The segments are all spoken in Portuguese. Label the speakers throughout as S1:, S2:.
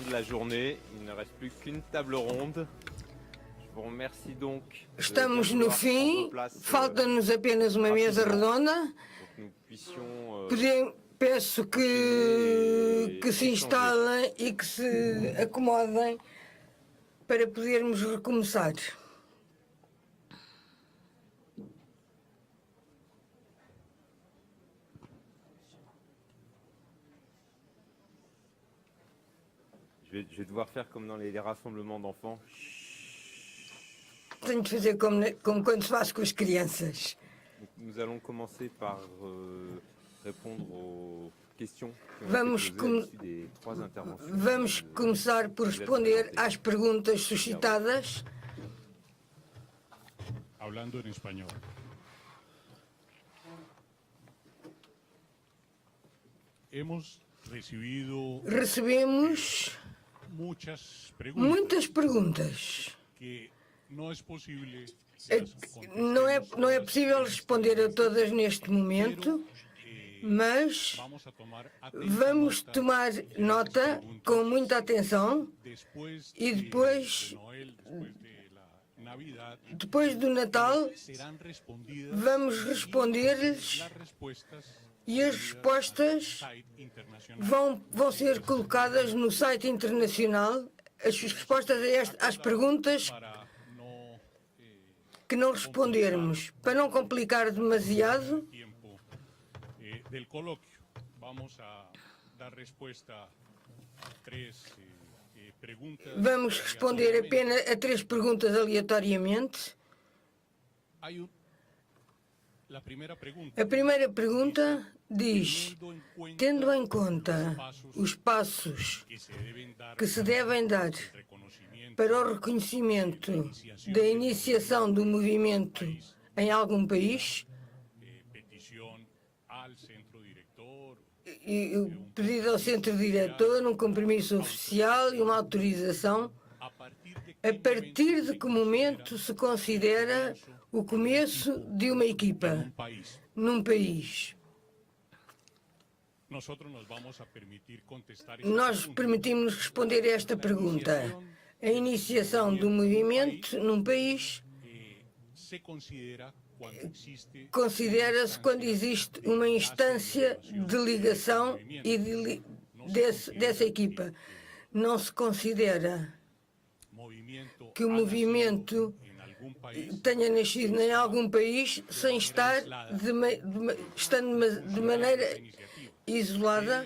S1: De la journée, il ne reste plus qu'une table ronde. Je vous remercie donc.
S2: Estamos no fim, falta-nos apenas uma mesa redonda. Peço que se instalem e que se acomodem para podermos recomeçar.
S1: Je vais devoir faire comme dans les rassemblements d'enfants.
S2: Tenho de fazer como quando se faz com as crianças.
S1: Nous allons commencer par répondre aux questions qui ont
S2: Vamos,
S1: été posées à l'issue des trois interventions.
S2: Vamos começar por responder às perguntas suscitadas.
S3: Hablando en español.
S2: Recebemos muitas perguntas. Não é possível responder a todas neste momento, mas vamos tomar nota com muita atenção e depois do Natal vamos responder-lhes e as respostas vão ser colocadas no site internacional, as respostas às perguntas que não respondermos, para não complicar demasiado. Vamos responder apenas a 3 perguntas aleatoriamente. A primeira pergunta diz: tendo em conta os passos que se devem dar para o reconhecimento da iniciação do movimento em algum país, e o pedido ao centro-diretor, um compromisso oficial e uma autorização, a partir de que momento se considera o começo de uma equipa num país? Nós permitimos responder a esta pergunta. A iniciação do movimento num país considera-se quando existe uma instância de ligação e dessa equipa. Não se considera que o movimento tenha nascido em algum país sem estar estando de maneira isolada.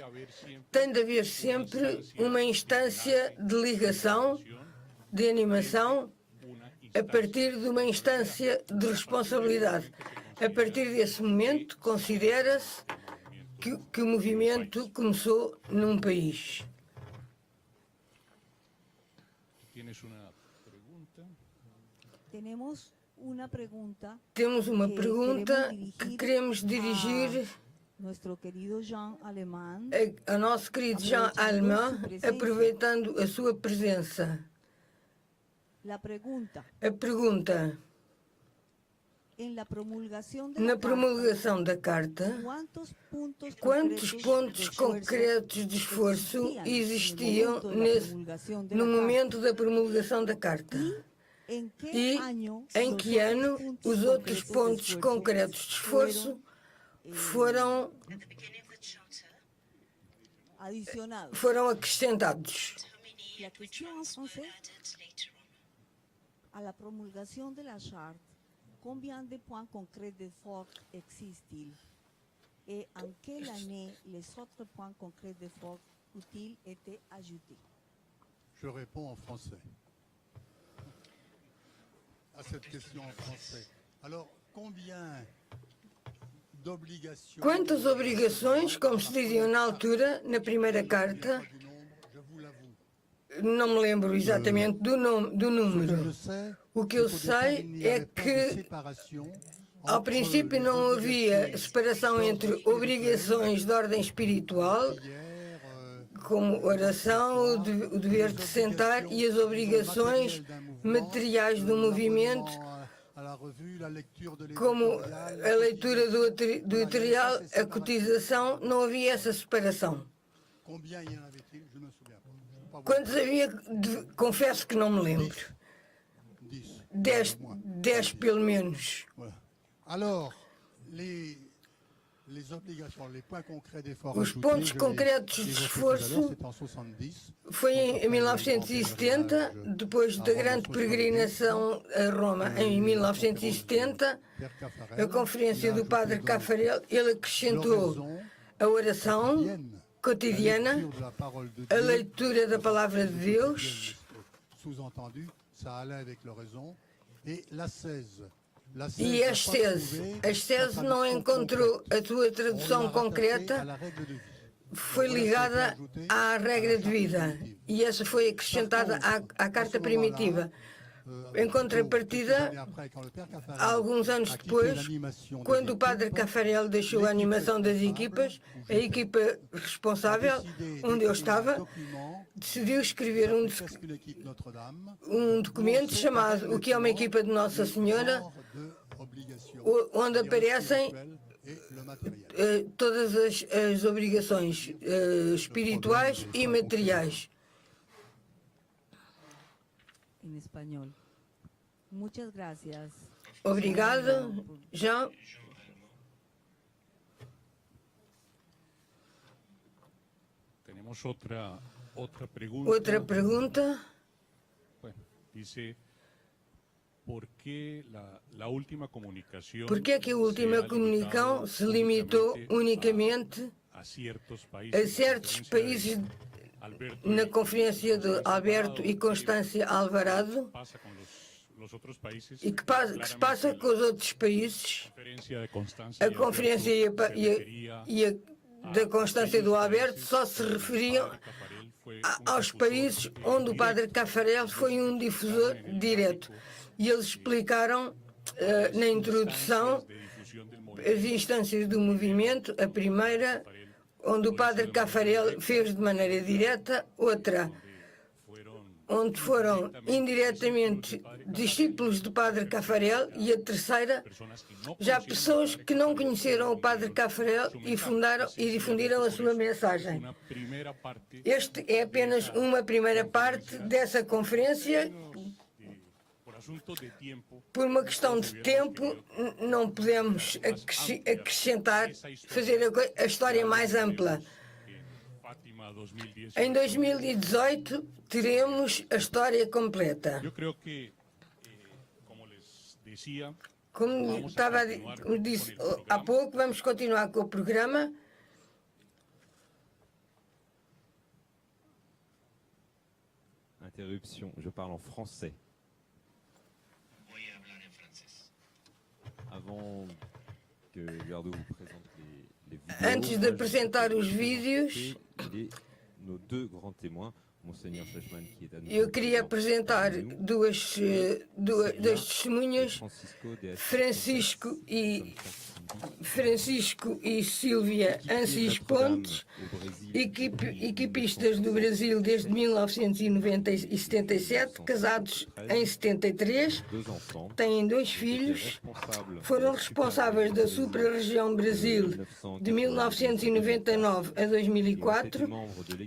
S2: Tem de haver sempre uma instância de ligação, de animação, a partir de uma instância de responsabilidade. A partir desse momento, considera-se que o movimento começou num país. Temos uma pergunta que queremos dirigir ao nosso querido Jean Allemand, aproveitando a sua presença. A pergunta: na promulgação da Carta, quantos pontos concretos de esforço existiam no momento da promulgação da Carta? E em que ano os outros pontos concretos de esforço foram acrescentados?
S4: À la promulgation de la charte, combien de points concrets d'effort existent-ils? Et en quelle année les autres points concrets d'effort ont-ils été ajoutés?
S3: Je réponds en français. À cette question en français. Alors, combien d'obligations...
S2: Quantas obrigações, como se diziam na altura, na primeira carta, não me lembro exatamente do número. O que eu sei é que, ao princípio, não havia separação entre obrigações de ordem espiritual, como oração, o dever de sentar, e as obrigações materiais do movimento, como a leitura do editorial, a cotização. Não havia essa separação. Quantos havia? Confesso que não me lembro. 10 pelo menos.
S3: Voilà. Alors, les obligations, les points concrets d'effort
S2: Os
S3: ajoutés,
S2: pontos
S3: je
S2: concretos
S3: l'ai
S2: de
S3: évoqué
S2: esforço
S3: tout à l'heure, c'est en 70.
S2: foi em 1970, depois da grande peregrinação a Roma em 1970, a conferência do Padre Caffarel, ele acrescentou a oração cotidiana, a leitura da Palavra de Deus,
S3: Sous-entendu, ça allait avec l'oraison. Et l'ascèse.
S2: e a ascese não encontrou a sua tradução concreta, foi ligada à regra de vida e essa foi acrescentada à Carta Primitiva. Em contrapartida, alguns anos depois, quando o Padre Caffarel deixou a animação das equipas, a equipa responsável, onde eu estava, decidiu escrever um documento chamado O que é uma equipa de Nossa Senhora, onde aparecem todas as obrigações espirituais e materiais.
S4: En español. Muchas gracias.
S2: Obrigado, Jean.
S5: Tenemos otra pregunta.
S2: Outra pergunta.
S5: Bueno, dice, ¿por qué la última comunicación
S2: Por que é que a última comunicação se limitou unicamente
S5: a certos
S2: países na conferência de Alberto e Constância Alvarado
S5: pasa con los otros países?
S2: e que se passa com os outros países? A conferência da Constância do Alberto só se referiam aos países onde o Padre Caffarel foi um difusor direto. E eles explicaram na introdução as instâncias do movimento, a primeira, onde o Padre Caffarel fez de maneira direta, outra, onde foram indiretamente discípulos do Padre Caffarel, e a terceira, já pessoas que não conheceram o Padre Caffarel e difundiram a sua mensagem. Este é apenas uma primeira parte dessa conferência. Por uma questão de tempo, não podemos acrescentar, fazer a história mais ampla. Em 2018 teremos a história completa. Como disse há pouco, vamos continuar com o programa.
S1: Interruption, je parle en français. Avant que Eduardo vous présente les vidéos,
S2: Antes de apresentar os vídeos,
S1: nos deux grands témoins, Monseigneur Fleischmann, qui est à nouveau
S2: eu queria apresentar duas testemunhas, Francisco e Sílvia Ancis Pontes, equipistas do Brasil desde 1977, casados em 73, têm 2 filhos, foram responsáveis da Super-Região Brasil de 1999 a 2004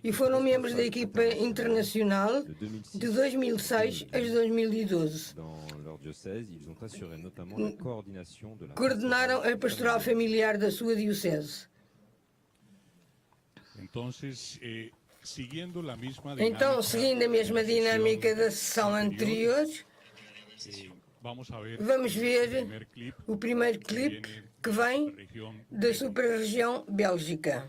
S2: e foram membros da equipa internacional de 2006 a 2012. Coordenaram a pastoral familiar da sua diocese. Então, seguindo a mesma dinâmica da sessão anterior, vamos ver o primeiro clipe que vem da Super-Região Bélgica.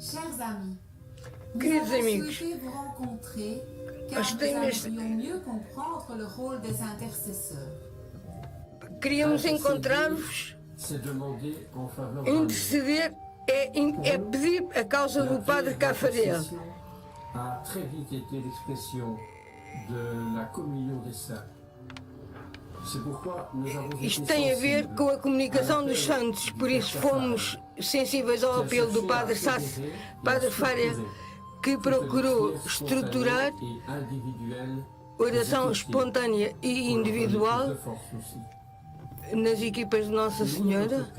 S6: Chers amis,
S2: Queridos amigos,
S6: souhaité vous rencontrer car
S2: nós
S6: nous allons mieux comprendre le rôle des intercesseurs.
S2: queríamos encontrar-vos, interceder é pedir a causa do Padre Caffarel.
S7: A très vite été l'expression de la communion des saints. C'est pourquoi nous avons été
S2: Isto tem a ver com a comunicação dos santos, por isso fomos sensíveis ao apelo do Padre Caffarel que procurou estruturar oração espontânea e individual nas equipas de Nossa Senhora,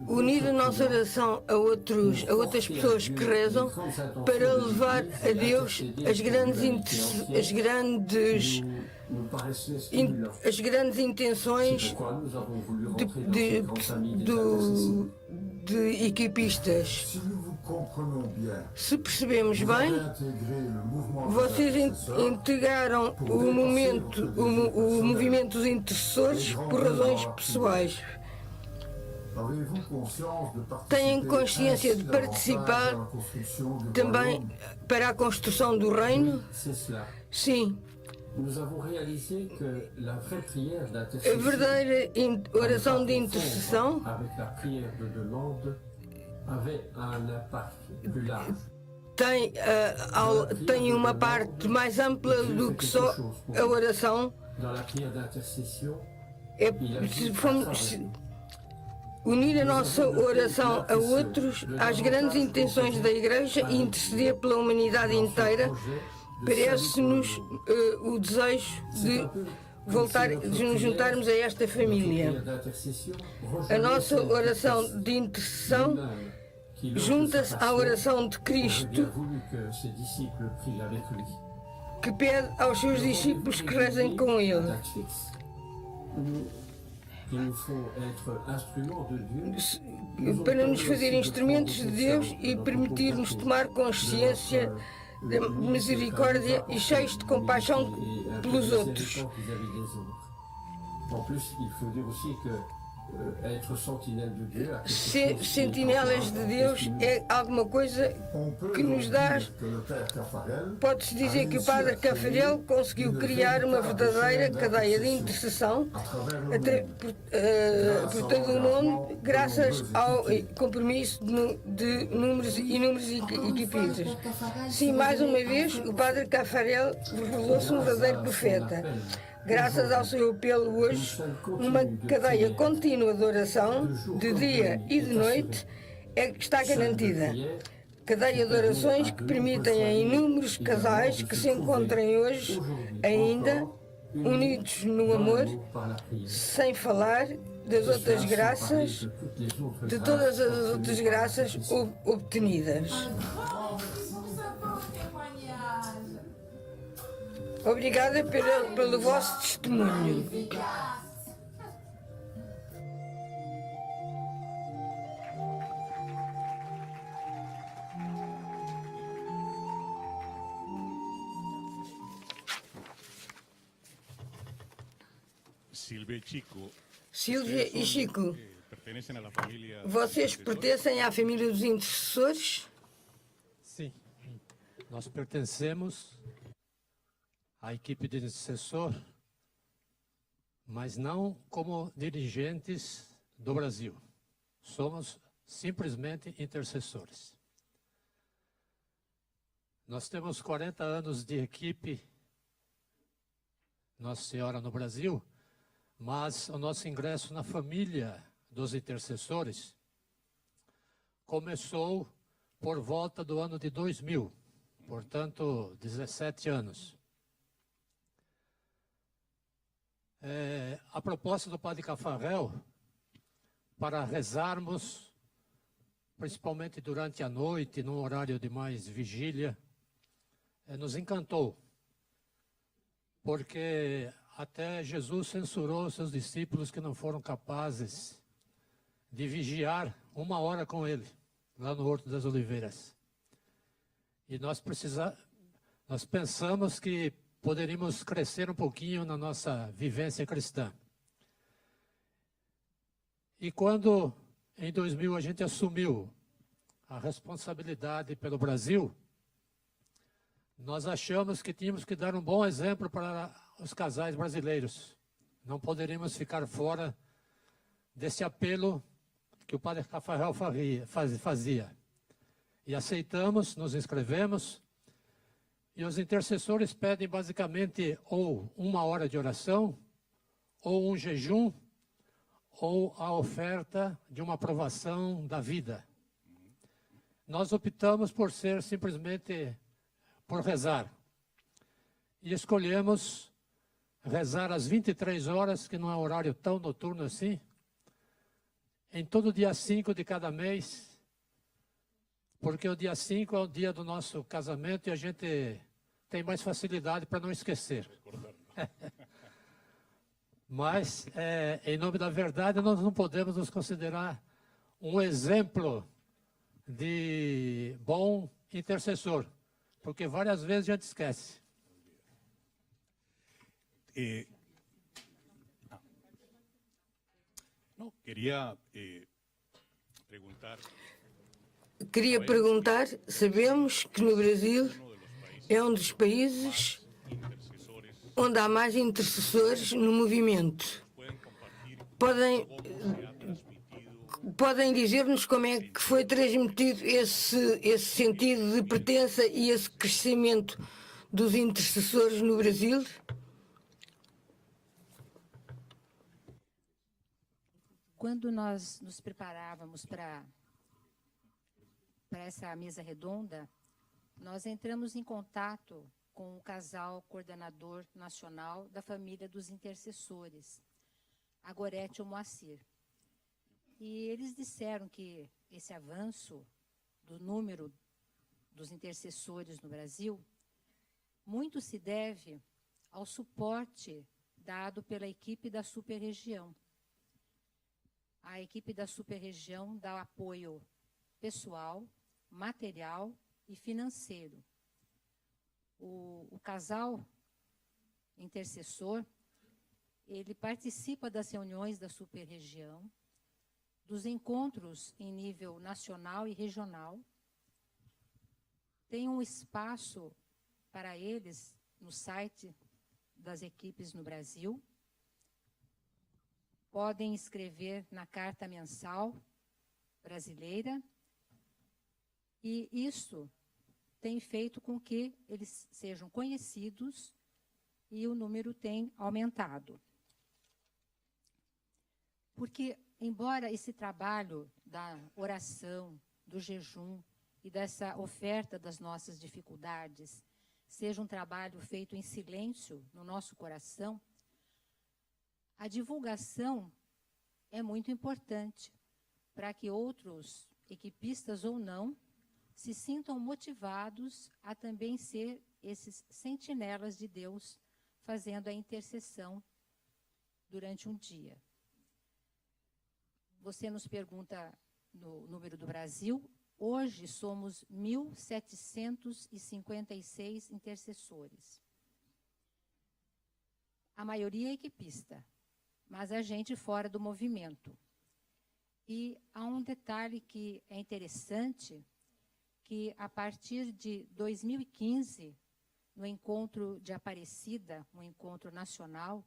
S2: unir a nossa oração a outras pessoas que rezam para levar a Deus as grandes intenções de equipistas. Se percebemos bem, vocês integraram o movimento dos intercessores por razões pessoais. Têm consciência de participar também para a construção do reino? Sim. A verdadeira oração de intercessão tem uma parte mais ampla do que só a oração. Unir a nossa oração a outros, às grandes intenções da Igreja e interceder pela humanidade inteira, parece-nos o desejo de nos juntarmos a esta família. A nossa oração de intercessão junta-se à oração de Cristo, que pede aos seus discípulos que rezem com Ele. Para nos fazer instrumentos de Deus e permitir-nos tomar consciência da misericórdia e cheios de compaixão pelos outros. Ser sentinelas de Deus é alguma coisa que nos dá. Pode-se dizer que o Padre Caffarel conseguiu criar uma verdadeira cadeia de intercessão por todo o mundo, graças ao compromisso de inúmeros equipistas. Sim, mais uma vez, o Padre Caffarel revelou-se um verdadeiro profeta. Graças ao seu apelo hoje, uma cadeia contínua de oração, de dia e de noite, é que está garantida. Cadeia de orações que permitem a inúmeros casais que se encontrem hoje ainda unidos no amor, sem falar das outras graças, de todas as outras graças obtenidas. Obrigada pelo vosso testemunho. Silvia e Chico, vocês pertencem à família dos intercessores?
S8: Sim, nós pertencemos a equipe de intercessor, mas não como dirigentes do Brasil. Somos simplesmente intercessores. Nós temos 40 anos de equipe Nossa Senhora no Brasil, mas o nosso ingresso na família dos intercessores começou por volta do ano de 2000, portanto, 17 anos. A proposta do Padre Caffarel para rezarmos, principalmente durante a noite, num horário de mais vigília, nos encantou, porque até Jesus censurou seus discípulos que não foram capazes de vigiar 1 hora com ele, lá no Horto das Oliveiras. E nós pensamos que poderíamos crescer um pouquinho na nossa vivência cristã. E quando, em 2000, a gente assumiu a responsabilidade pelo Brasil, nós achamos que tínhamos que dar um bom exemplo para os casais brasileiros. Não poderíamos ficar fora desse apelo que o Padre Caffarel fazia. E aceitamos, nos inscrevemos, e os intercessores pedem basicamente ou 1 hora de oração, ou um jejum, ou a oferta de uma aprovação da vida. nós optamos por ser simplesmente por rezar. E escolhemos rezar às 23 horas, que não é um horário tão noturno assim, em todo dia 5 de cada mês, porque o dia 5 é o dia do nosso casamento e a gente tem mais facilidade para não esquecer. Mas, em nome da verdade, nós não podemos nos considerar um exemplo de bom intercessor, porque várias vezes a gente esquece.
S5: No, quería preguntar,
S2: Queria perguntar, sabemos que no Brasil é um dos países
S5: intercesores,
S2: onde há mais intercessores no movimento.
S5: pueden compartir
S2: Podem dizer-nos como é que foi transmitido esse sentido de pertença e esse crescimento dos intercessores no Brasil?
S9: Quando nós nos preparávamos para essa mesa redonda, nós entramos em contato com o casal coordenador nacional da família dos intercessores, a Gorete e o Moacir. E eles disseram que esse avanço do número dos intercessores no Brasil muito se deve ao suporte dado pela equipe da Superregião. A equipe da Superregião dá apoio pessoal, material e financeiro. O casal intercessor, ele participa das reuniões da Superregião, dos encontros em nível nacional e regional. Tem um espaço para eles no site das equipes no Brasil. Podem escrever na carta mensal brasileira, e isso tem feito com que eles sejam conhecidos e o número tem aumentado. Porque, embora esse trabalho da oração, do jejum e dessa oferta das nossas dificuldades seja um trabalho feito em silêncio no nosso coração, a divulgação é muito importante para que outros, equipistas ou não, se sintam motivados a também ser esses sentinelas de Deus, fazendo a intercessão durante um dia. Você nos pergunta no número do Brasil. Hoje somos 1.756 intercessores. A maioria é equipista, mas a gente fora do movimento. E há um detalhe que é interessante, que a partir de 2015, no encontro de Aparecida, um encontro nacional,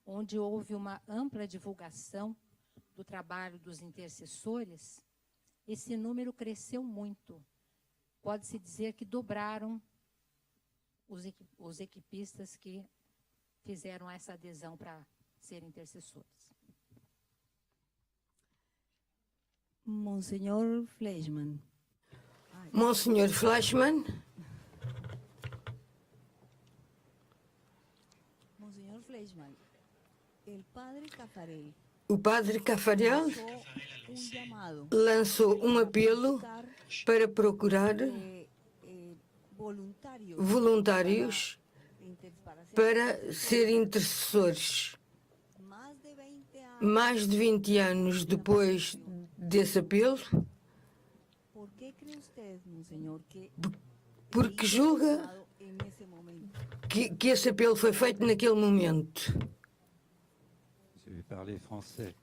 S9: onde houve uma ampla divulgação do trabalho dos intercessores, esse número cresceu muito. Pode-se dizer que dobraram os equipistas que fizeram essa adesão para serem intercessores.
S4: Monsenhor Fleischmann.
S2: Monsenhor Fleischmann.
S4: Monsenhor Fleischmann, el padre Caffarel
S2: O padre Caffarel lançou um apelo para procurar voluntários para ser intercessores. Mais de 20 anos depois desse apelo, porque julga que esse apelo foi feito naquele momento.
S10: Je vais parler français.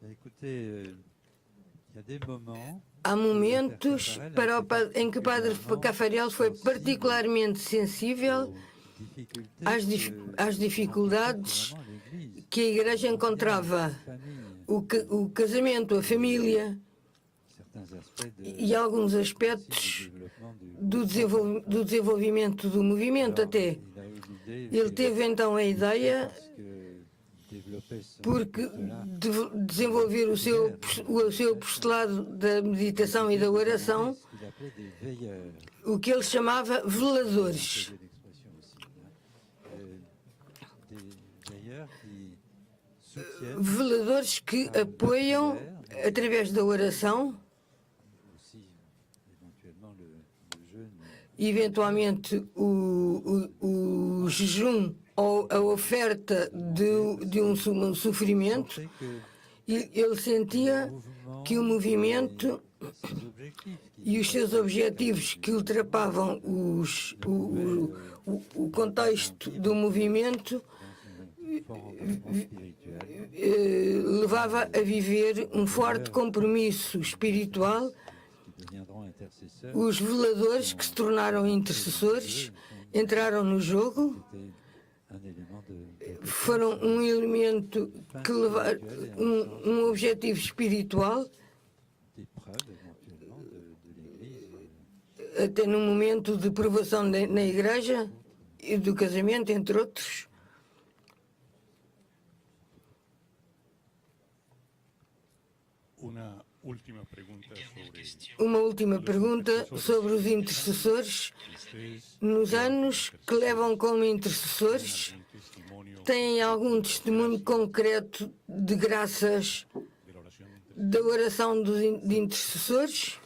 S10: Écoutez, il y a des moments.
S2: Há momentos em que o padre Caffarel foi particularmente sensível às dificuldades que a Igreja encontrava. O casamento, a família e alguns aspectos do desenvolvimento do movimento até. Ele teve então a ideia porque desenvolver o seu postulado da meditação e da oração, o que ele chamava veladores. Veladores que apoiam, através da oração, eventualmente o jejum ou a oferta de um sofrimento, e ele sentia que o movimento e os seus objetivos que ultrapassavam o contexto do movimento levava a viver um forte compromisso espiritual. Os veladores que se tornaram intercessores entraram no jogo, foram um elemento que levaram um objetivo espiritual, até no momento de provação na igreja e do casamento, entre outros. Uma última pergunta sobre os intercessores. Nos anos que levam como intercessores, têm algum testemunho concreto de graças da oração de intercessores?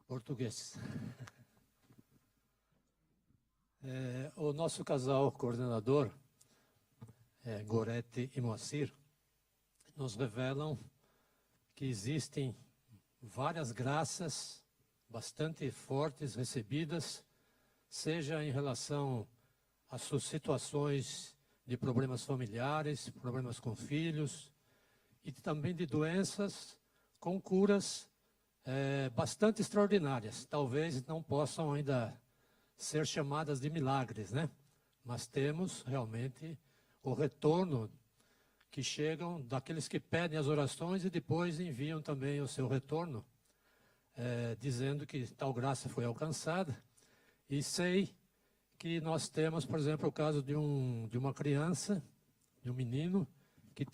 S8: Português. O nosso casal coordenador, Gorete e Moacir, nos revelam que existem várias graças bastante fortes recebidas, seja em relação às suas situações de problemas familiares, problemas com filhos, e também de doenças com curas bastante extraordinárias. Talvez não possam ainda ser chamadas de milagres, né? Mas temos realmente o retorno que chegam daqueles que pedem as orações e depois enviam também o seu retorno, dizendo que tal graça foi alcançada. E sei que nós temos, por exemplo, o caso de uma criança, de um menino, que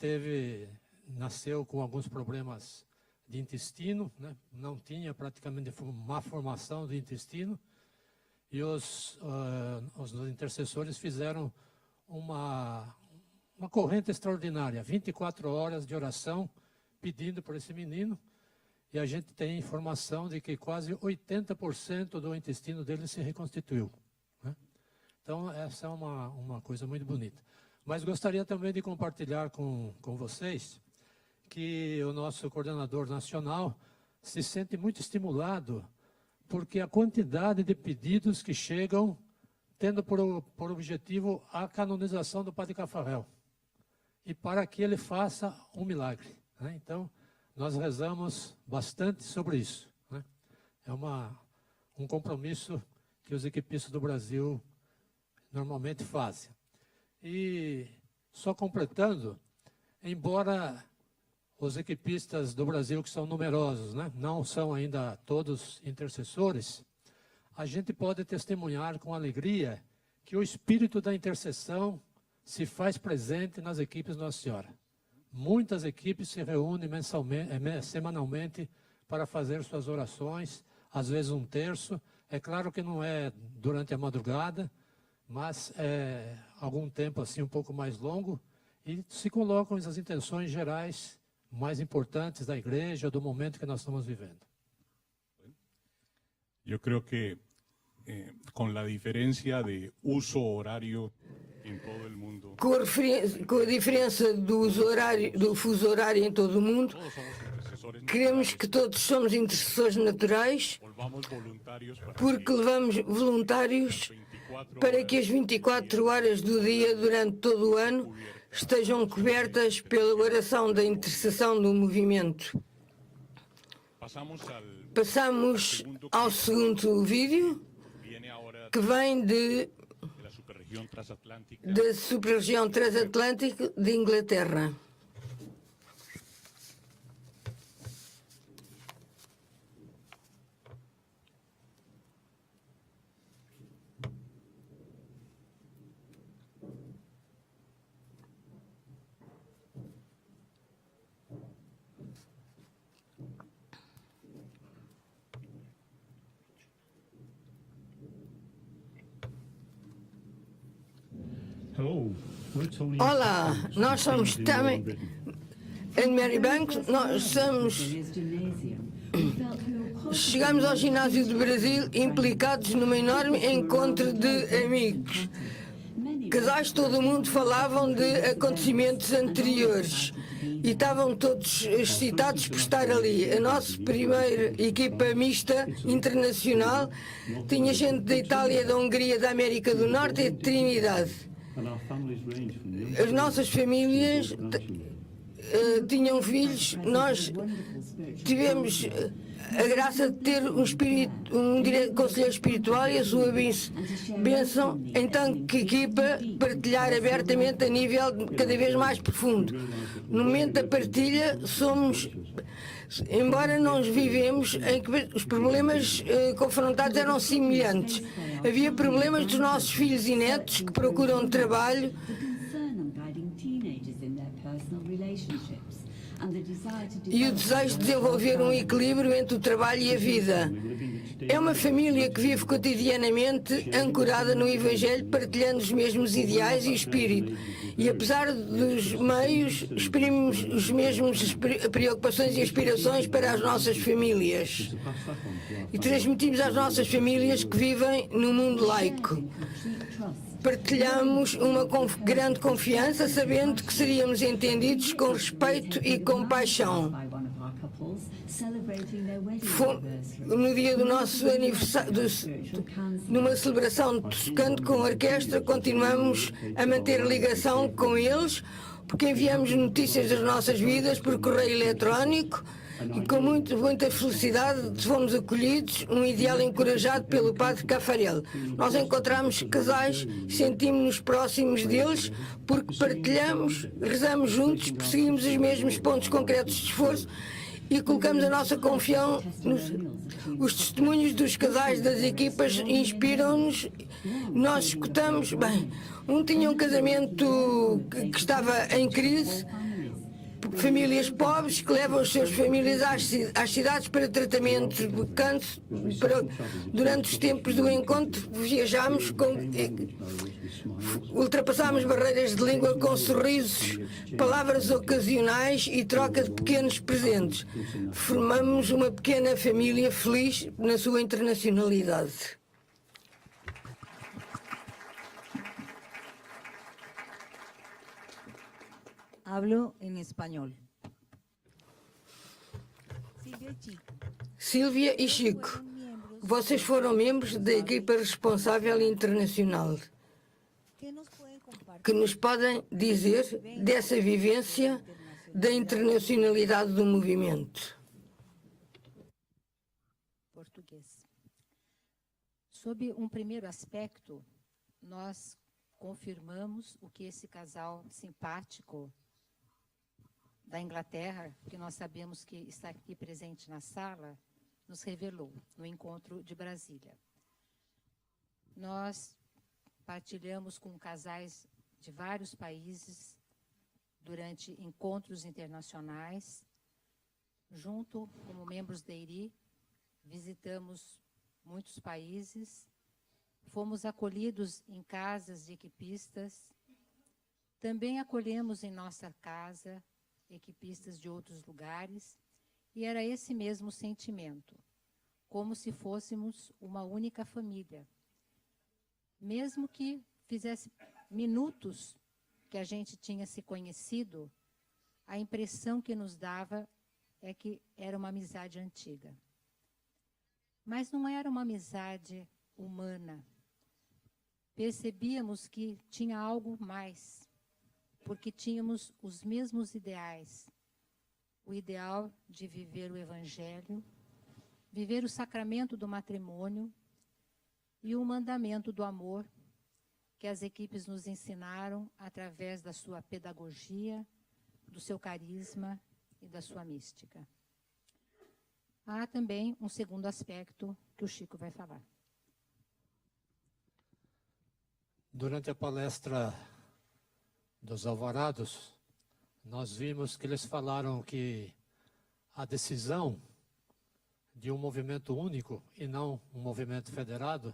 S8: nasceu com alguns problemas de intestino, né? Não tinha praticamente má formação do intestino, e os intercessores fizeram uma corrente extraordinária, 24 horas de oração, pedindo por esse menino, e a gente tem informação de que quase 80% do intestino dele se reconstituiu, né? Então, essa é uma coisa muito bonita. Mas gostaria também de compartilhar com vocês que o nosso coordenador nacional se sente muito estimulado, porque a quantidade de pedidos que chegam tendo por objetivo a canonização do Padre Cafarel, e para que ele faça um milagre, né? Então, nós rezamos bastante sobre isso, né? É um compromisso que os equipistas do Brasil normalmente fazem. E, só completando, embora os equipistas do Brasil, que são numerosos, né, não são ainda todos intercessores, a gente pode testemunhar com alegria que o espírito da intercessão se faz presente nas equipes Nossa Senhora. Muitas equipes se reúnem semanalmente para fazer suas orações, às vezes um terço. É claro que não é durante a madrugada, mas é algum tempo assim um pouco mais longo, e se colocam as intenções gerais mais importantes da igreja, do momento que nós estamos vivendo.
S5: Eu creio que com a diferença de uso horário em todo o mundo,
S2: com a diferença do fuso horário em todo o mundo, queremos que todos somos intercessores naturais, porque levamos voluntários para que as 24 horas do dia, durante todo o ano, estejam cobertas pela oração da intercessão do movimento. Passamos ao segundo vídeo, que vem da super-região transatlântica de Inglaterra. Olá, nós somos também em Mary Banks, nós somos. Chegamos ao ginásio do Brasil implicados num enorme encontro de amigos. Casais de todo o mundo falavam de acontecimentos anteriores e estavam todos excitados por estar ali. A nossa primeira equipa mista internacional tinha gente da Itália, da Hungria, da América do Norte e de Trinidade. As nossas famílias tinham filhos, nós tivemos a graça de ter um conselheiro espiritual e a sua bênção, então que equipa partilhar abertamente a nível cada vez mais profundo. No momento da partilha somos, embora nós vivemos em que os problemas confrontados eram semelhantes, havia problemas dos nossos filhos e netos que procuram trabalho e o desejo de desenvolver um equilíbrio entre o trabalho e a vida. É uma família que vive cotidianamente ancorada no Evangelho, partilhando os mesmos ideais e espírito. E apesar dos meios, exprimimos as mesmas preocupações e aspirações para as nossas famílias. E transmitimos às nossas famílias que vivem no mundo laico. Partilhamos uma grande confiança, sabendo que seríamos entendidos com respeito e compaixão. No dia do nosso aniversário, numa celebração tocando com a orquestra, continuamos a manter ligação com eles, porque enviamos notícias das nossas vidas por correio eletrónico. E com muita felicidade fomos acolhidos, um ideal encorajado pelo padre Cafarel. Nós encontramos casais, sentimos-nos próximos deles, porque partilhamos, rezamos juntos, perseguimos os mesmos pontos concretos de esforço e colocamos a nossa confiança os testemunhos dos casais das equipas inspiram-nos. Nós escutamos, bem, um tinha um casamento que estava em crise, famílias pobres que levam as suas famílias às cidades para tratamento de câncer. Durante os tempos do encontro viajámos, ultrapassámos barreiras de língua com sorrisos, palavras ocasionais e troca de pequenos presentes. Formamos uma pequena família feliz na sua internacionalidade.
S4: Hablo em espanhol.
S2: Sílvia e Chico, vocês foram membros da equipa responsável internacional. Que nos podem dizer dessa vivência da internacionalidade do movimento?
S9: Português. Sob um primeiro aspecto, nós confirmamos o que esse casal simpático da Inglaterra, que nós sabemos que está aqui presente na sala, nos revelou no encontro de Brasília. Nós partilhamos com casais de vários países durante encontros internacionais. Junto, como membros da EIRI, visitamos muitos países, fomos acolhidos em casas de equipistas, também acolhemos em nossa casa equipistas de outros lugares, e era esse mesmo sentimento, como se fôssemos uma única família. Mesmo que fizesse minutos que a gente tinha se conhecido, a impressão que nos dava é que era uma amizade antiga. Mas não era uma amizade humana. Percebíamos que tinha algo mais, porque tínhamos os mesmos ideais. O ideal de viver o Evangelho, viver o sacramento do matrimônio e o mandamento do amor, que as equipes nos ensinaram através da sua pedagogia, do seu carisma e da sua mística. Há também um segundo aspecto que o Chico vai falar.
S8: Durante a palestra dos Alvarados, nós vimos que eles falaram que a decisão de um movimento único e não um movimento federado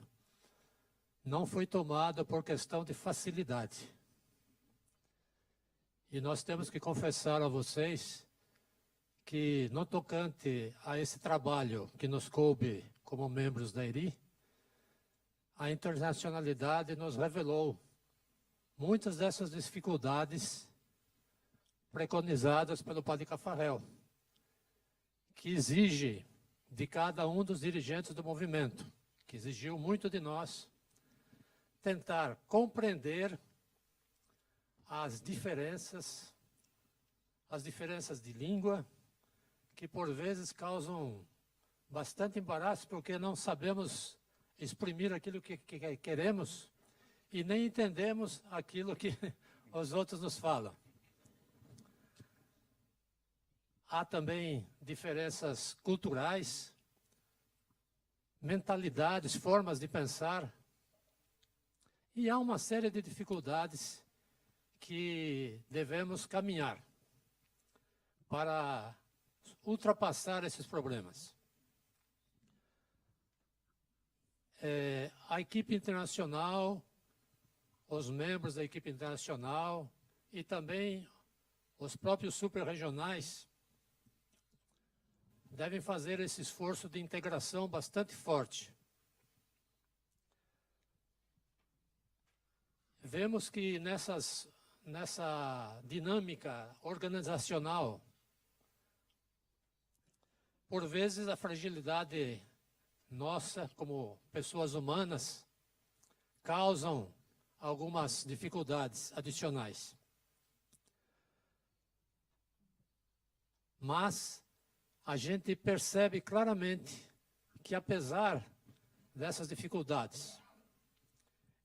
S8: não foi tomada por questão de facilidade, E nós temos que confessar a vocês que, no tocante a esse trabalho que nos coube como membros da ERI, a internacionalidade nos revelou muitas dessas dificuldades preconizadas pelo Padre Caffarel, que exige de cada um dos dirigentes do movimento, que exigiu muito de nós, tentar compreender as diferenças de língua, que por vezes causam bastante embaraço, porque não sabemos exprimir aquilo que queremos e nem entendemos aquilo que os outros nos falam. Há também diferenças culturais, mentalidades, formas de pensar, e há uma série de dificuldades que devemos caminhar para ultrapassar esses problemas. A equipe internacional, os membros da equipe internacional e também os próprios superregionais devem fazer esse esforço de integração bastante forte. Vemos que nessa dinâmica organizacional, por vezes a fragilidade nossa, como pessoas humanas, causam algumas dificuldades adicionais. Mas a gente percebe claramente que, apesar dessas dificuldades,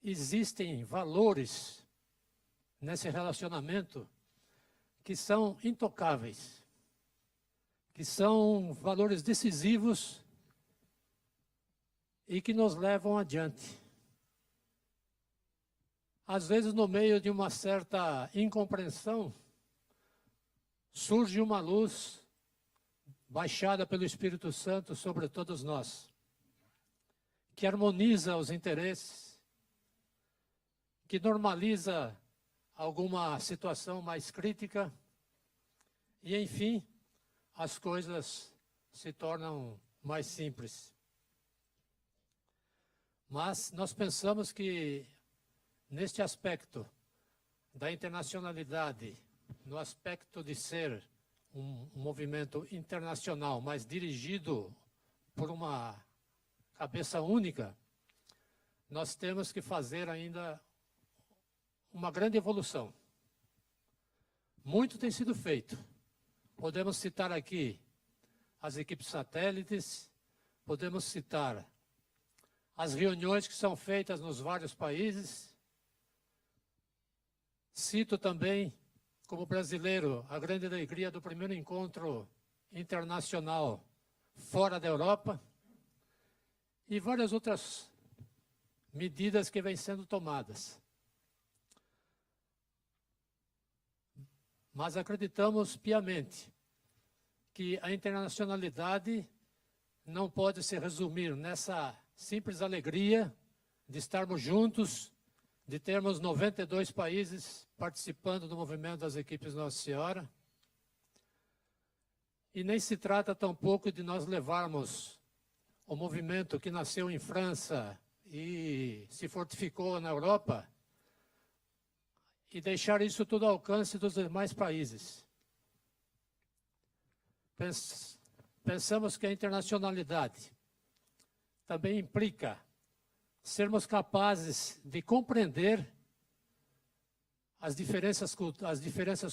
S8: existem valores nesse relacionamento que são intocáveis, que são valores decisivos e que nos levam adiante. Às vezes, no meio de uma certa incompreensão, surge uma luz baixada pelo Espírito Santo sobre todos nós, que harmoniza os interesses, que normaliza alguma situação mais crítica e, enfim, as coisas se tornam mais simples. Mas nós pensamos que, neste aspecto da internacionalidade, no aspecto de ser um movimento internacional, mas dirigido por uma cabeça única, nós temos que fazer ainda uma grande evolução. Muito tem sido feito. Podemos citar aqui as equipes satélites, podemos citar as reuniões que são feitas nos vários países. Cito também, como brasileiro, a grande alegria do primeiro encontro internacional fora da Europa e várias outras medidas que vêm sendo tomadas. Mas acreditamos piamente que a internacionalidade não pode se resumir nessa simples alegria de estarmos juntos, de termos 92 países participando do movimento das equipes Nossa Senhora. E nem se trata tampouco de nós levarmos o movimento que nasceu em França e se fortificou na Europa e deixar isso tudo ao alcance dos demais países. Pensamos que a internacionalidade também implica sermos capazes de compreender as diferenças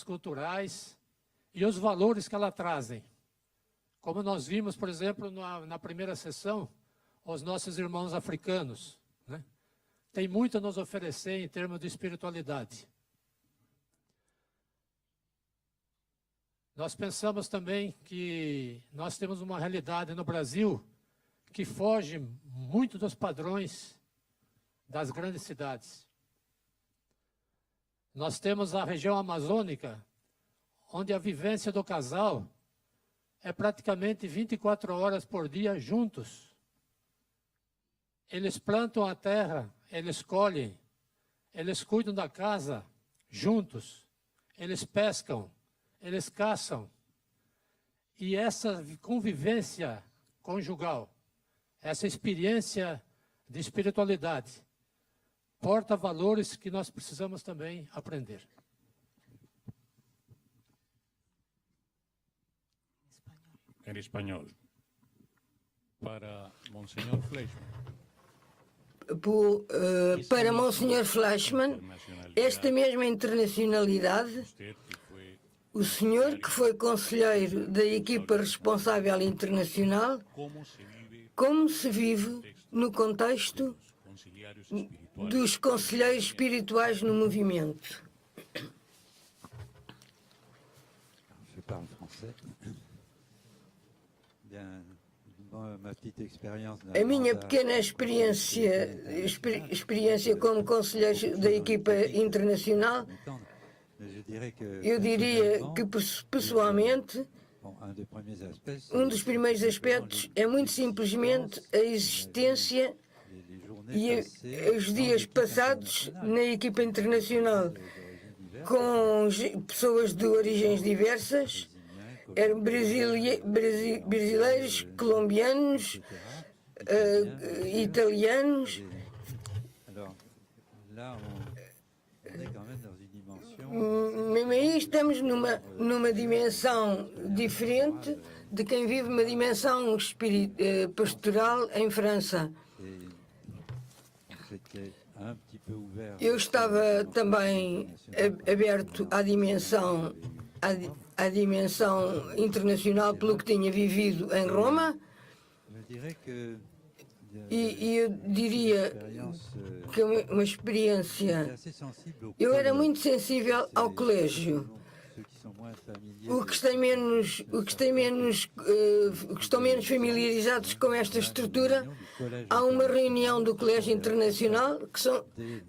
S8: culturais e os valores que ela trazem. Como nós vimos, por exemplo, na primeira sessão, os nossos irmãos africanos, né? Tem muito a nos oferecer em termos de espiritualidade. Nós pensamos também que nós temos uma realidade no Brasil que foge muito dos padrões das grandes cidades. Nós temos a região amazônica, onde a vivência do casal é praticamente 24 horas por dia juntos. Eles plantam a terra, eles colhem, eles cuidam da casa juntos. eles pescam, eles caçam. E essa convivência conjugal, essa experiência de espiritualidade, porta valores que nós precisamos também aprender.
S5: En español. Para Monseñor Fleischmann.
S2: Para Monsenhor Fleischmann, esta mesma internacionalidade, o senhor que foi conselheiro da equipa responsável internacional, como se vive no contexto dos conselheiros espirituais no movimento.
S10: Je parle français. Bien, ma petite expérience.
S2: A minha pequena experiência como conselheiro da equipa internacional, eu diria que, pessoalmente, um dos primeiros aspectos é muito simplesmente a existência e os dias passados na equipa internacional com pessoas de origens diversas, eram brasileiros, colombianos, italianos. Mesmo aí estamos numa dimensão diferente de quem vive uma dimensão pastoral em França. Eu estava também aberto à dimensão internacional pelo que tinha vivido em Roma. E eu diria que é uma experiência. Eu era muito sensível ao colégio. Os que estão menos familiarizados com esta estrutura, há uma reunião do Colégio Internacional que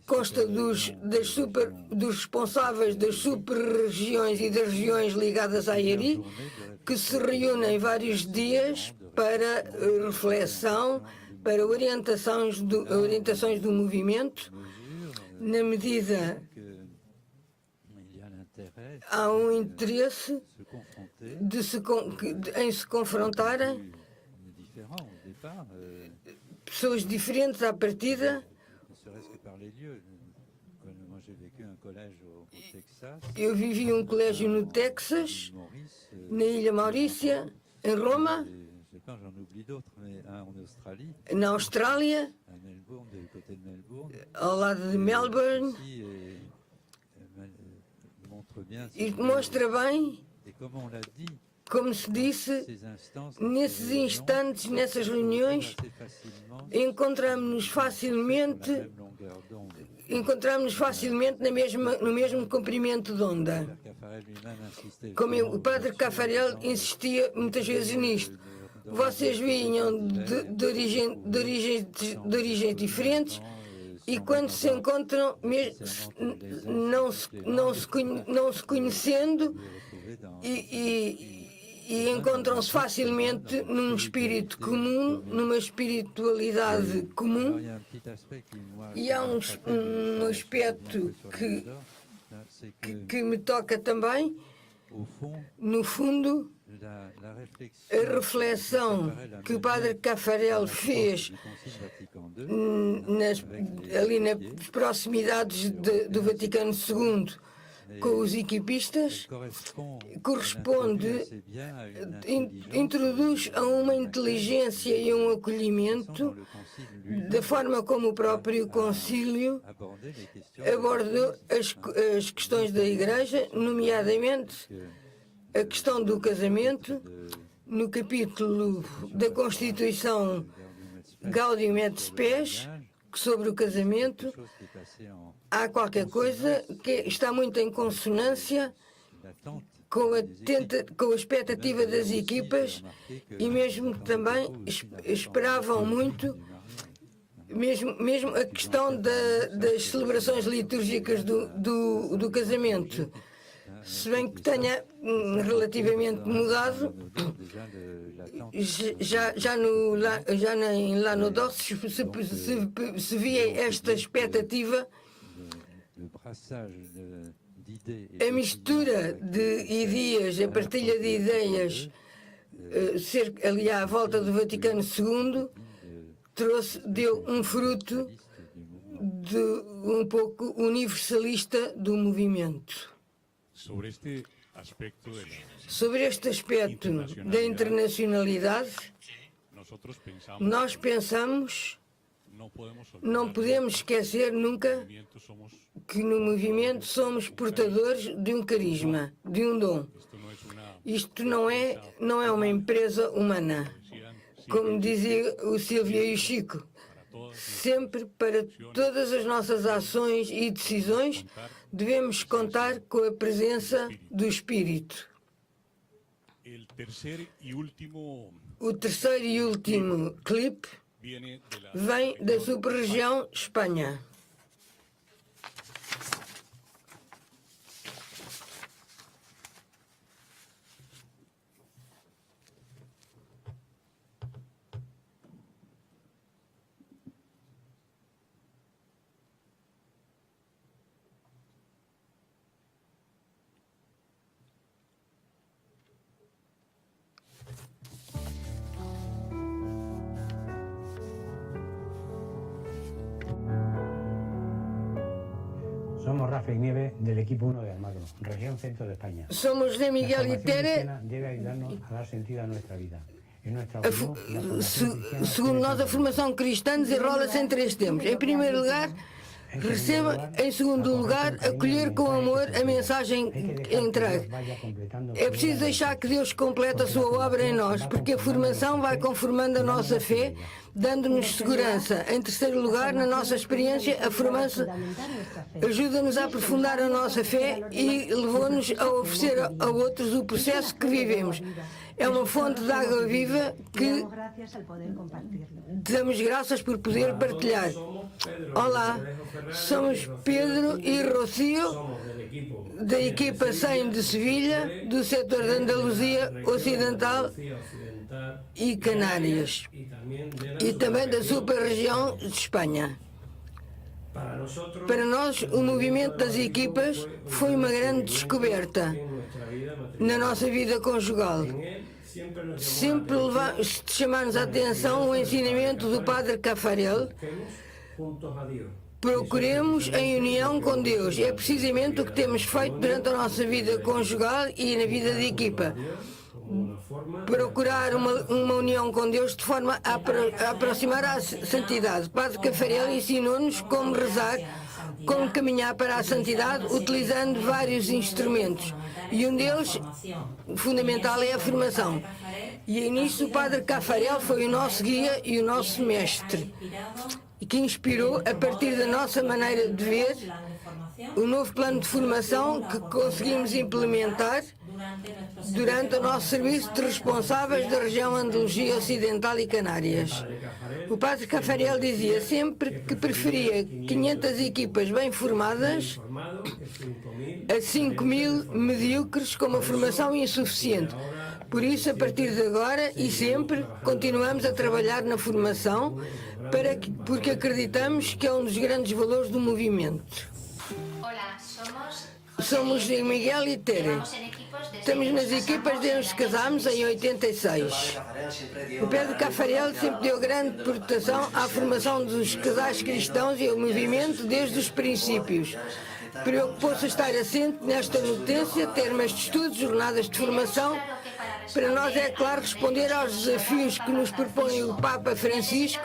S2: consta dos responsáveis das super-regiões e das regiões ligadas à IERI, que se reúnem vários dias para reflexão, para orientações do movimento, na medida há um interesse em se confrontarem pessoas diferentes à partida. Eu vivi um colégio no Texas, na Ilha Maurícia, em Roma, na Austrália, ao lado de Melbourne. E mostra bem, como se disse, nesses instantes, nessas reuniões, encontramos-nos facilmente no mesmo comprimento de onda. Como o padre Caffarel insistia muitas vezes nisto. Vocês vinham de origens diferentes, e quando se encontram, não se conhecendo, e encontram-se facilmente num espírito comum, numa espiritualidade comum. E há um aspecto que me toca também, no fundo, a reflexão que o padre Caffarel fez ali nas proximidades do Vaticano II com os equipistas, introduz a uma inteligência e um acolhimento da forma como o próprio concílio abordou as questões da Igreja, nomeadamente a questão do casamento, no capítulo da Constituição Gaudium et Spes, sobre o casamento. Há qualquer coisa que está muito em consonância com a expectativa das equipas, e mesmo também esperavam muito, mesmo a questão das celebrações litúrgicas do casamento. Se bem que tenha relativamente mudado, em Lanaudet se via esta expectativa A mistura de ideias, a partilha de ideias, ali à volta do Vaticano II, deu um fruto um pouco universalista do movimento. Sobre este aspecto da internacionalidade, nós pensamos, não podemos esquecer nunca que no movimento somos portadores de um carisma, de um dom. Isto não é uma empresa humana. Como dizia o Silvio e o Chico, sempre para todas as nossas ações e decisões devemos contar com a presença do Espírito. O terceiro e último clipe vem da Superregião Espanha.
S11: Somos Rafa y Nieves del equipo 1 de Almagro, región centro de España.
S2: Somos de Miguel y Tere.
S11: Debe ayudarnos a dar sentido a nuestra vida.
S2: Segundo nós, a formação cristã desenrola-se em três tempos. Em primeiro lugar, receba. Em segundo lugar, acolher com amor a mensagem entregue. É preciso deixar que Deus complete a sua obra em nós, porque a formação vai conformando a nossa fé, dando-nos segurança. Em terceiro lugar, na nossa experiência, a formação ajuda-nos a aprofundar a nossa fé e levou-nos a oferecer a outros o processo que vivemos. É uma fonte de água viva que damos graças por poder partilhar. Olá, somos Pedro e Rocío, da equipa 100 de Sevilha, do setor de Andaluzia Ocidental e Canárias, e também da Superregião de Espanha. Para nós, o movimento das equipas foi uma grande descoberta na nossa vida conjugal. Sempre chamar-nos a atenção o ensinamento do Padre Caffarel. Procuremos em união com Deus. É precisamente o que temos feito durante a nossa vida conjugal e na vida de equipa. Procurar uma união com Deus de forma a aproximar à santidade. O Padre Caffarel ensinou-nos como rezar, como caminhar para a santidade, utilizando vários instrumentos. E um deles, fundamental, é a formação. E nisso o Padre Caffarel foi o nosso guia e o nosso mestre, e que inspirou, a partir da nossa maneira de ver, o novo plano de formação que conseguimos implementar durante o nosso serviço de responsáveis da região Andaluzia Ocidental e Canárias. O Padre Caffarel dizia sempre que preferia 500 equipas bem formadas a 5.000 medíocres com uma formação insuficiente. Por isso, a partir de agora e sempre, continuamos a trabalhar na formação porque acreditamos que é um dos grandes valores do movimento.
S12: Olá,
S2: somos de Miguel e Tere. Estamos nas equipas desde que casámos em 86. O Pedro Caffarel sempre deu grande proteção à formação dos casais cristãos e ao movimento desde os princípios. Preocupou-se a estar assente nesta notência, termos de estudos, jornadas de formação. Para nós é claro responder aos desafios que nos propõe o Papa Francisco.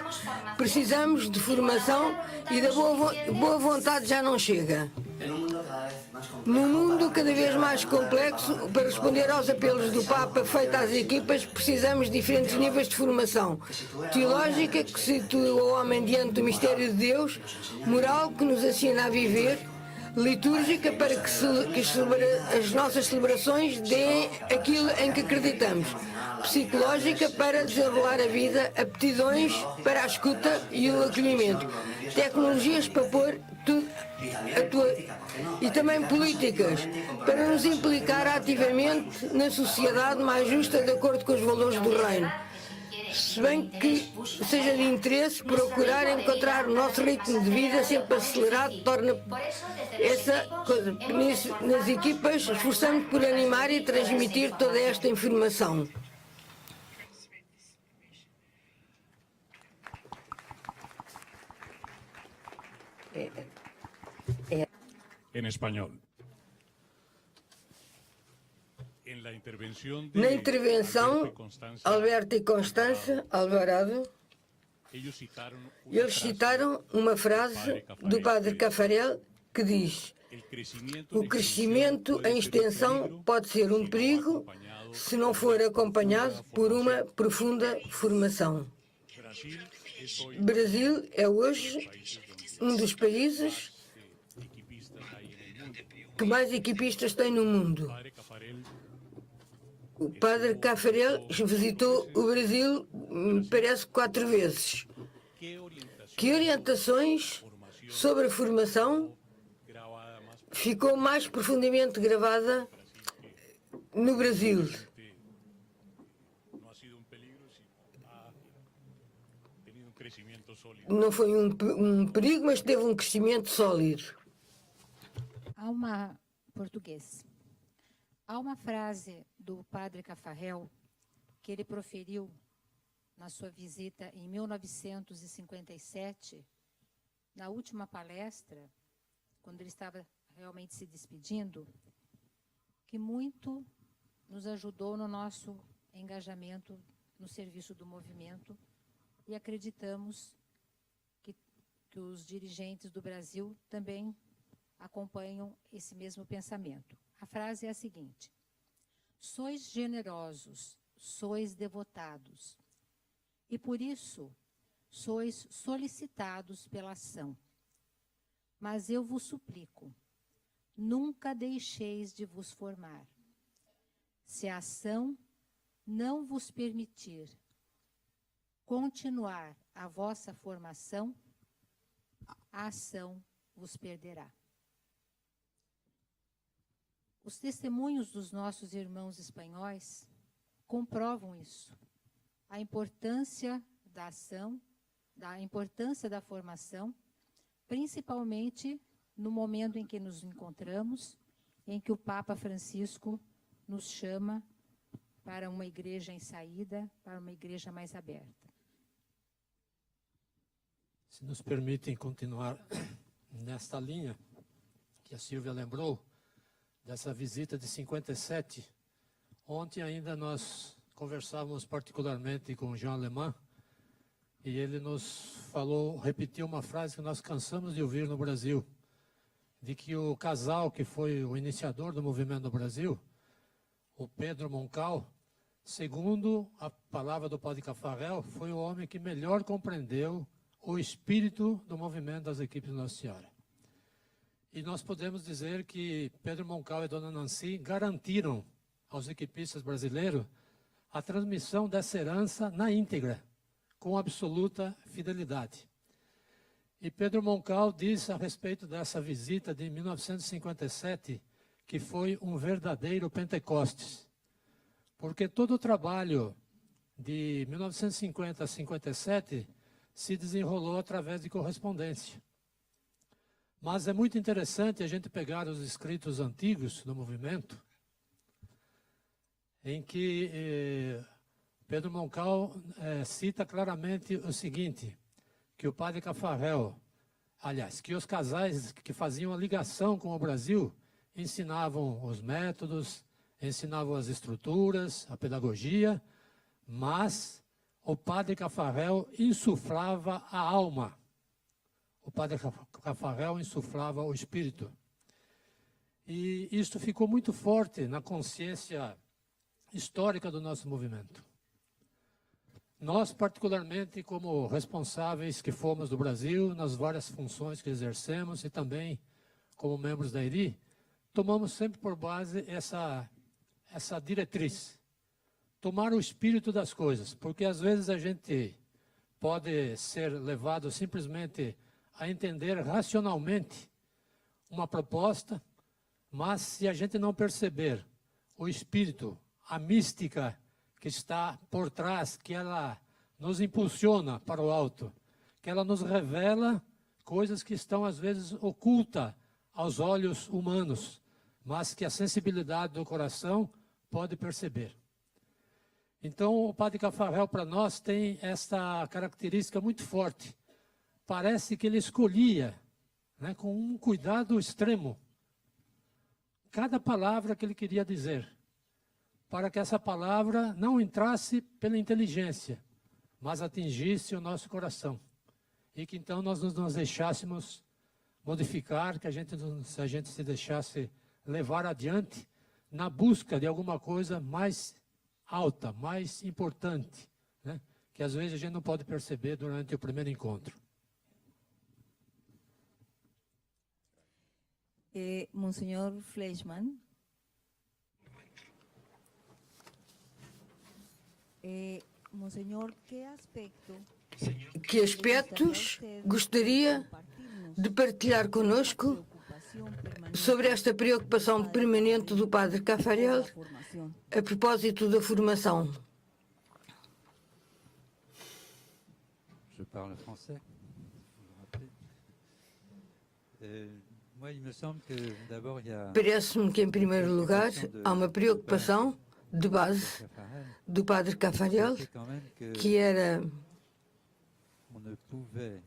S2: Precisamos de formação e da boa vontade já não chega. Num mundo cada vez mais complexo, para responder aos apelos do Papa feito às equipas, precisamos de diferentes níveis de formação. Teológica, que situa o homem diante do mistério de Deus. Moral, que nos ensina a viver. Litúrgica, para que as nossas celebrações deem aquilo em que acreditamos. Psicológica, para desenrolar a vida. Aptidões para a escuta e o acolhimento. Tecnologias para pôr tudo e também políticas, para nos implicar ativamente na sociedade mais justa de acordo com os valores do reino. Se bem que seja de interesse, procurar encontrar o nosso ritmo de vida sempre acelerado torna essa coisa. Nas equipas, esforçamos por animar e transmitir toda esta informação.
S5: En español.
S2: Na intervenção, Alberto e Constança Alvarado, eles citaram uma frase do padre Caffarel que diz: o crescimento em extensão pode ser um perigo se não for acompanhado por uma profunda formação. Brasil é hoje um dos países que mais equipistas tem no mundo. O padre Caffarel visitou o Brasil, parece, 4 vezes. Que orientações sobre a formação ficou mais profundamente gravada no Brasil? Não foi um perigo, mas teve um crescimento sólido.
S9: Há uma frase do padre Caffarel que ele proferiu na sua visita em 1957, na última palestra, quando ele estava realmente se despedindo, que muito nos ajudou no nosso engajamento no serviço do movimento e acreditamos que os dirigentes do Brasil também acompanham esse mesmo pensamento. A frase é a seguinte: sois generosos, sois devotados, e por isso sois solicitados pela ação. Mas eu vos suplico, nunca deixeis de vos formar. Se a ação não vos permitir continuar a vossa formação, a ação vos perderá. Os testemunhos dos nossos irmãos espanhóis comprovam isso. A importância da ação, a importância da formação, principalmente no momento em que nos encontramos, em que o Papa Francisco nos chama para uma igreja em saída, para uma igreja mais aberta.
S8: Se nos permitem continuar nesta linha que a Silvia lembrou, dessa visita de 57, ontem ainda nós conversávamos particularmente com o Jean Alemã, e ele nos falou, repetiu uma frase que nós cansamos de ouvir no Brasil, de que o casal que foi o iniciador do movimento no Brasil, o Pedro Moncal, segundo a palavra do padre Caffarel, foi o homem que melhor compreendeu o espírito do movimento das equipes de Nossa Senhora. E nós podemos dizer que Pedro Moncal e Dona Nancy garantiram aos equipistas brasileiros a transmissão dessa herança na íntegra, com absoluta fidelidade. E Pedro Moncal disse a respeito dessa visita de 1957 que foi um verdadeiro Pentecostes, porque todo o trabalho de 1950 a 57 se desenrolou através de correspondência. Mas é muito interessante a gente pegar os escritos antigos do movimento, em que Pedro Moncal cita claramente o seguinte, que o padre Caffarel, aliás, que os casais que faziam a ligação com o Brasil ensinavam os métodos, ensinavam as estruturas, a pedagogia, mas o padre Caffarel insuflava a alma. O padre Caffarel insuflava o espírito. E isso ficou muito forte na consciência histórica do nosso movimento. Nós, particularmente, como responsáveis que fomos do Brasil, nas várias funções que exercemos e também como membros da ERI, tomamos sempre por base essa diretriz. Tomar o espírito das coisas, porque às vezes a gente pode ser levado simplesmente a entender racionalmente uma proposta, mas se a gente não perceber o espírito, a mística que está por trás, que ela nos impulsiona para o alto, que ela nos revela coisas que estão às vezes ocultas aos olhos humanos, mas que a sensibilidade do coração pode perceber. Então, o Padre Caffarel, para nós, tem esta característica muito forte. Parece que ele escolhia, né, com um cuidado extremo, cada palavra que ele queria dizer, para que essa palavra não entrasse pela inteligência, mas atingisse o nosso coração. E que então nós nos deixássemos modificar, que a gente se deixasse levar adiante na busca de alguma coisa mais alta, mais importante, né? Que às vezes a gente não pode perceber durante o primeiro encontro.
S4: Monsenhor Fleischmann, Monsenhor,
S2: que aspectos gostaria de partilhar conosco sobre esta preocupação permanente do Padre Caffarel a propósito da formação?
S10: Je parle français. Moi, il me semble que d'abord il y a
S2: Parece-me que, em primeiro lugar, há uma preocupação de base do Padre Caffarel, que era
S10: on ne pouvait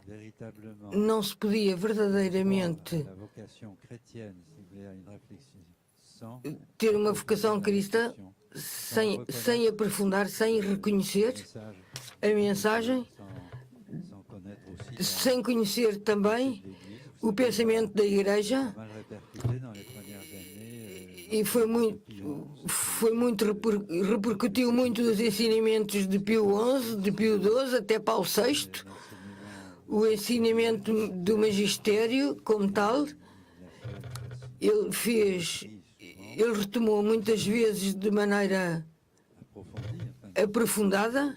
S10: véritablement
S2: não se podia verdadeiramente
S10: la vocation chrétienne, si vous voulez, à une réflexion,
S2: ter uma vocação cristã sem aprofundar, sem reconhecer a mensagem, sem conhecer também o pensamento da Igreja, e repercutiu muito os ensinamentos de Pio XI, de Pio XII, até Paulo VI, o ensinamento do magistério como tal. Ele retomou muitas vezes de maneira aprofundada.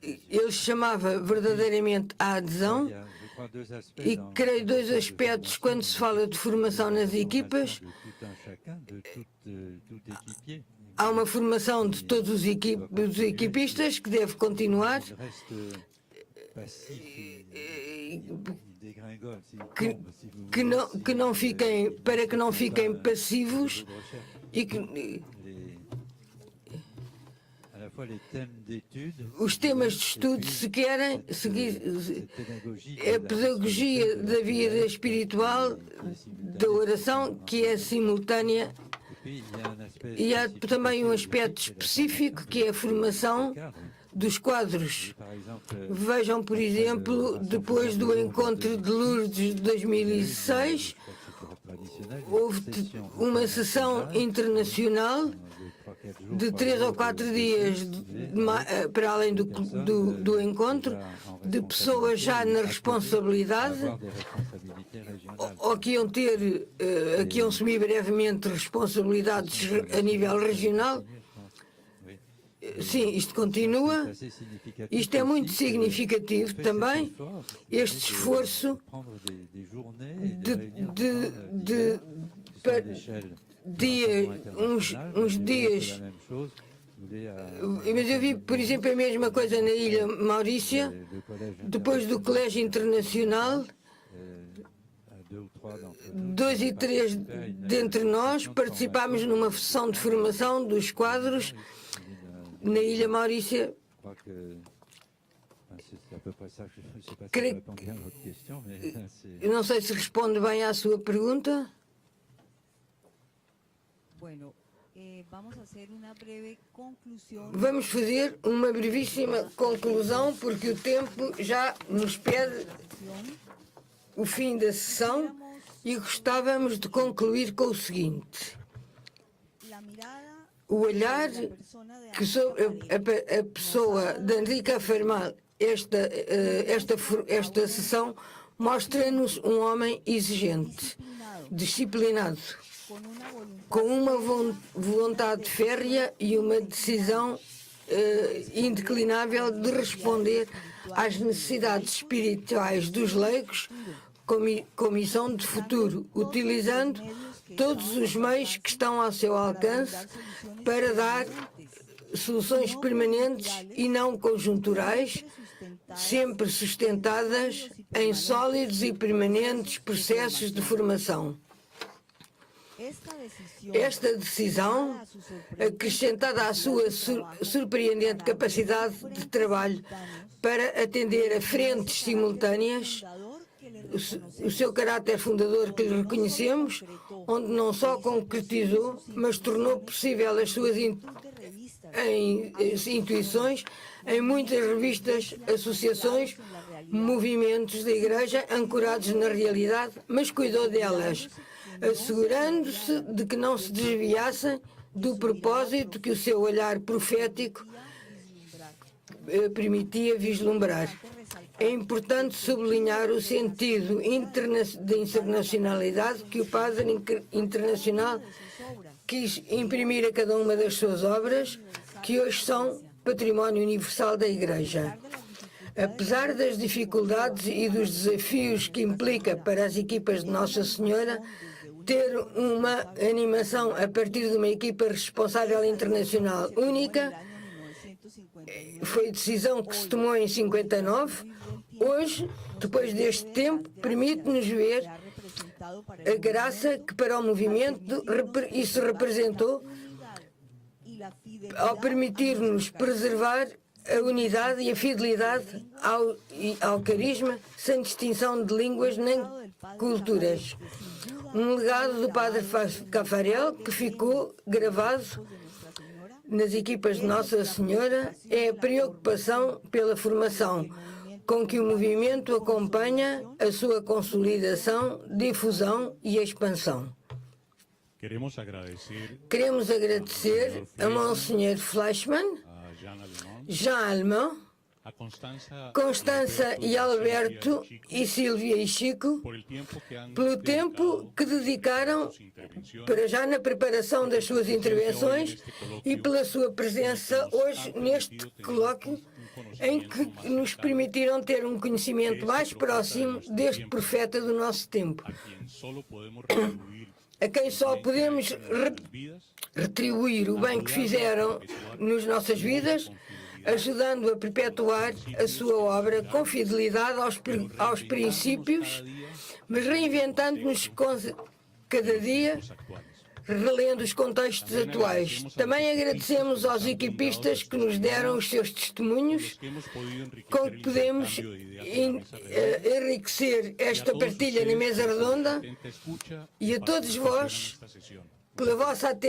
S2: Ele chamava verdadeiramente à adesão, e creio dois aspectos quando se fala de formação nas equipas. Há uma formação de todos os equipistas que deve continuar, que não fiquem passivos e que os temas de estudo, se querem, a pedagogia da vida espiritual, da oração, que é simultânea, e há também um aspecto específico, que é a formação dos quadros. Vejam, por exemplo, depois do encontro de Lourdes de 2006, houve uma sessão internacional de 3 ou 4 dias, para além do encontro, de pessoas já na responsabilidade, ou que iam assumir brevemente responsabilidades a nível regional. Sim, isto continua. Isto é muito significativo também, este esforço uns dias. Mas eu vi, por exemplo, a mesma coisa na Ilha Maurícia, depois do Colégio Internacional. 2 e 3 dentre nós participámos numa sessão de formação dos quadros na Ilha Maurícia. Não sei se responde bem à sua pergunta. Vamos fazer uma brevíssima conclusão, porque o tempo já nos pede o fim da sessão, e gostávamos de concluir com o seguinte: o olhar que sobre a pessoa de Henri Caffarel, esta sessão mostra-nos um homem exigente, disciplinado, com uma vontade férrea e uma decisão indeclinável de responder às necessidades espirituais dos leigos com missão de futuro, utilizando todos os meios que estão ao seu alcance para dar soluções permanentes e não conjunturais, sempre sustentadas em sólidos e permanentes processos de formação. Esta decisão, acrescentada à sua surpreendente capacidade de trabalho para atender a frentes simultâneas, o seu caráter fundador que lhe reconhecemos, onde não só concretizou, mas tornou possível as suas intuições em muitas revistas, associações, movimentos da Igreja ancorados na realidade, mas cuidou delas, assegurando-se de que não se desviassem do propósito que o seu olhar profético permitia vislumbrar. É importante sublinhar o sentido de internacionalidade que o padre internacional quis imprimir a cada uma das suas obras, que hoje são património universal da Igreja. Apesar das dificuldades e dos desafios que implica para as equipas de Nossa Senhora ter uma animação a partir de uma equipa responsável internacional única, foi decisão que se tomou em 59. Hoje, depois deste tempo, permite-nos ver a graça que para o movimento isso representou ao permitir-nos preservar a unidade e a fidelidade ao carisma, sem distinção de línguas nem culturas. Um legado do padre Caffarel que ficou gravado nas equipas de Nossa Senhora é a preocupação pela formação, com que o movimento acompanha a sua consolidação, difusão e expansão. Queremos agradecer a Monsenhor Fleischmann, Jean Alemão, Constança e Alberto e Sílvia e Chico, pelo tempo que dedicaram para já na preparação das suas intervenções e pela sua presença hoje neste colóquio, em que nos permitiram ter um conhecimento mais próximo deste profeta do nosso tempo, a quem só podemos retribuir o bem que fizeram nas nossas vidas, ajudando a perpetuar a sua obra com fidelidade aos princípios, mas reinventando-nos cada dia, relendo os contextos atuais. Também agradecemos aos equipistas que nos deram os seus testemunhos, com que podemos enriquecer esta partilha na mesa redonda, e a todos vós, pela vossa atenção.